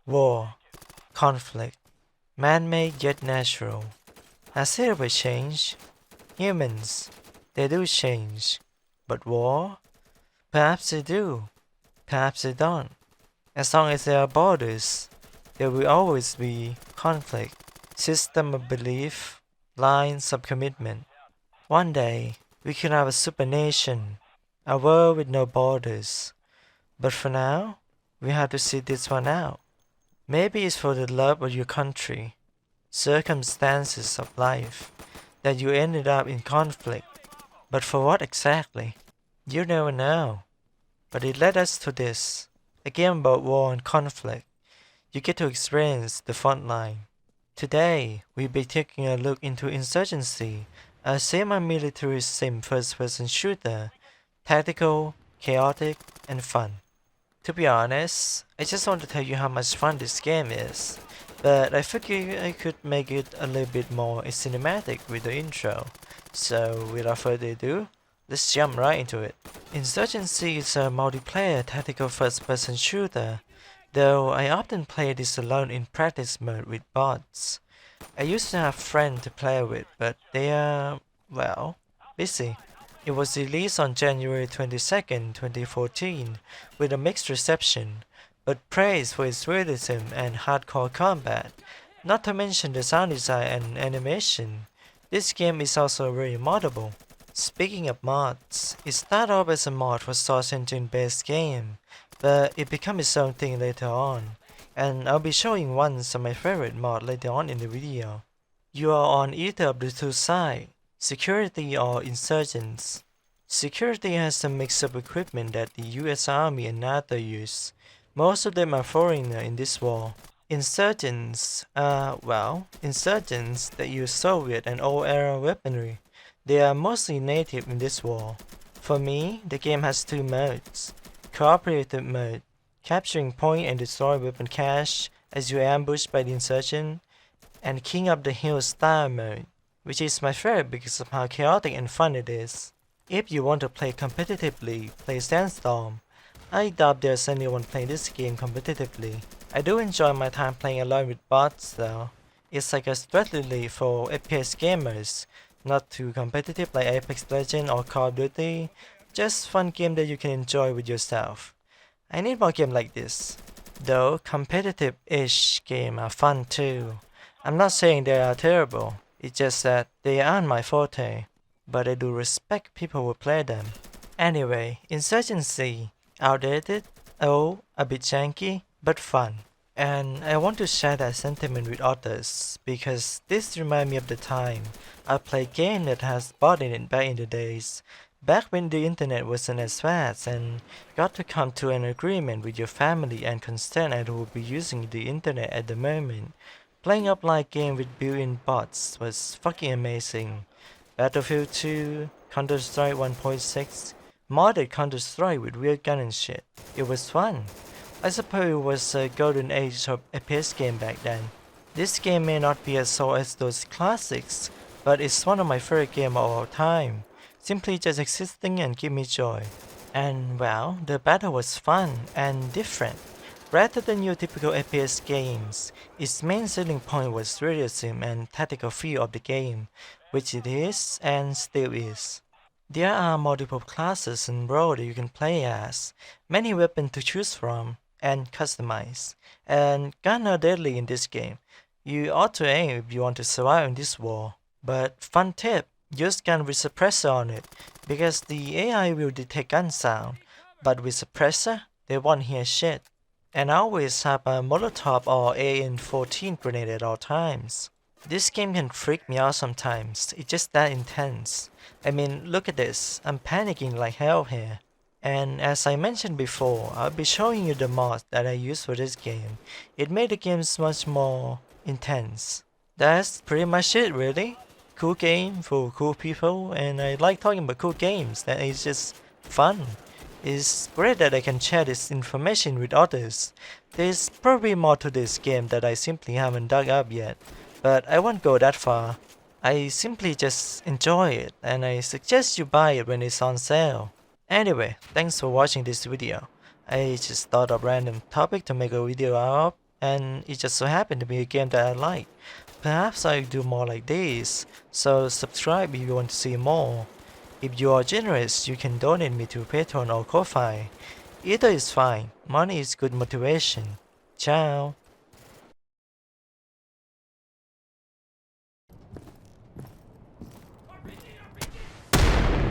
War, conflict, man-made yet natural. Has it ever changed? Humans, they do change. But war? Perhaps they do. Perhaps they don't. As long as there are borders, there will always be conflict, system of belief, lines of commitment. One day, we could have a super nation, a world with no borders. But for now, we have to sit this one out. Maybe it's for the love of your country, circumstances of life, that you ended up in conflict. But for what exactly? You never know. But it led us to this, a game about war and conflict. You get to experience the front line. Today, we'll be taking a look into Insurgency, a semi-military sim first-person shooter, tactical, chaotic, and fun. To be honest, I just want to tell you how much fun this game is, but I figured I could make it a little bit more cinematic with the intro. So without further ado, let's jump right into it. Insurgency is a multiplayer tactical first-person shooter, though I often play this alone in practice mode with bots. I used to have friends to play with, but they are, well, busy. It was released on January 22nd, 2014, with a mixed reception, but praised for its realism and hardcore combat, not to mention the sound design and animation. This game is also very moddable. Speaking of mods, it started off as a mod for Source Engine based game, but it became its own thing later on, and I'll be showing one of my favorite mods later on in the video. You are on either of the two sides, security or insurgents. Security has a mix of equipment that the US Army and NATO use. Most of them are foreigner in this war. Insurgents insurgents that use Soviet and old era weaponry. They are mostly native in this war. For me, the game has two modes. Cooperative mode, capturing point and destroy weapon cache as you are ambushed by the insurgent, and King of the Hill style mode, which is my favorite because of how chaotic and fun it is. If you want to play competitively, play Sandstorm. I doubt there's anyone playing this game competitively. I do enjoy my time playing alone with bots though. It's like a strategy for FPS gamers, not too competitive like Apex Legends or Call of Duty, just fun game that you can enjoy with yourself. I need more game like this. Though competitive-ish games are fun too. I'm not saying they are terrible, it's just that they aren't my forte, but I do respect people who play them. Anyway, Insurgency, outdated, old, a bit janky, but fun. And I want to share that sentiment with others, because this reminds me of the time I played game that has bot in it back in the days, back when the internet wasn't as fast and got to come to an agreement with your family and consent and who will be using the internet at the moment. Playing offline game with built-in bots was fucking amazing. Battlefield 2, Counter-Strike 1.6, modded Counter-Strike with real gun and shit. It was fun. I suppose it was a golden age of FPS game back then. This game may not be as old as those classics, but it's one of my favorite games of all time. Simply just existing and give me joy. And well, the battle was fun and different. Rather than your typical FPS games, its main selling point was realism and tactical feel of the game, which it is and still is. There are multiple classes and roles that you can play as, many weapons to choose from and customize, and guns are deadly in this game. You ought to aim if you want to survive in this war. But fun tip, use gun with suppressor on it, because the AI will detect gun sound, but with suppressor, they won't hear shit. And always have a Molotov or AN-14 grenade at all times. This game can freak me out sometimes, it's just that intense. I mean, look at this, I'm panicking like hell here. And as I mentioned before, I'll be showing you the mods that I used for this game. It made the games much more intense. That's pretty much it really. Cool game for cool people, and I like talking about cool games, that is just fun. It's great that I can share this information with others. There's probably more to this game that I simply haven't dug up yet, but I won't go that far. I simply just enjoy it, and I suggest you buy it when it's on sale. Anyway, thanks for watching this video. I just thought of random topic to make a video out of, and it just so happened to be a game that I like. Perhaps I'll do more like this, so subscribe if you want to see more. If you are generous, you can donate me to Patreon or Ko-Fi. Either is fine, money is good motivation. Ciao!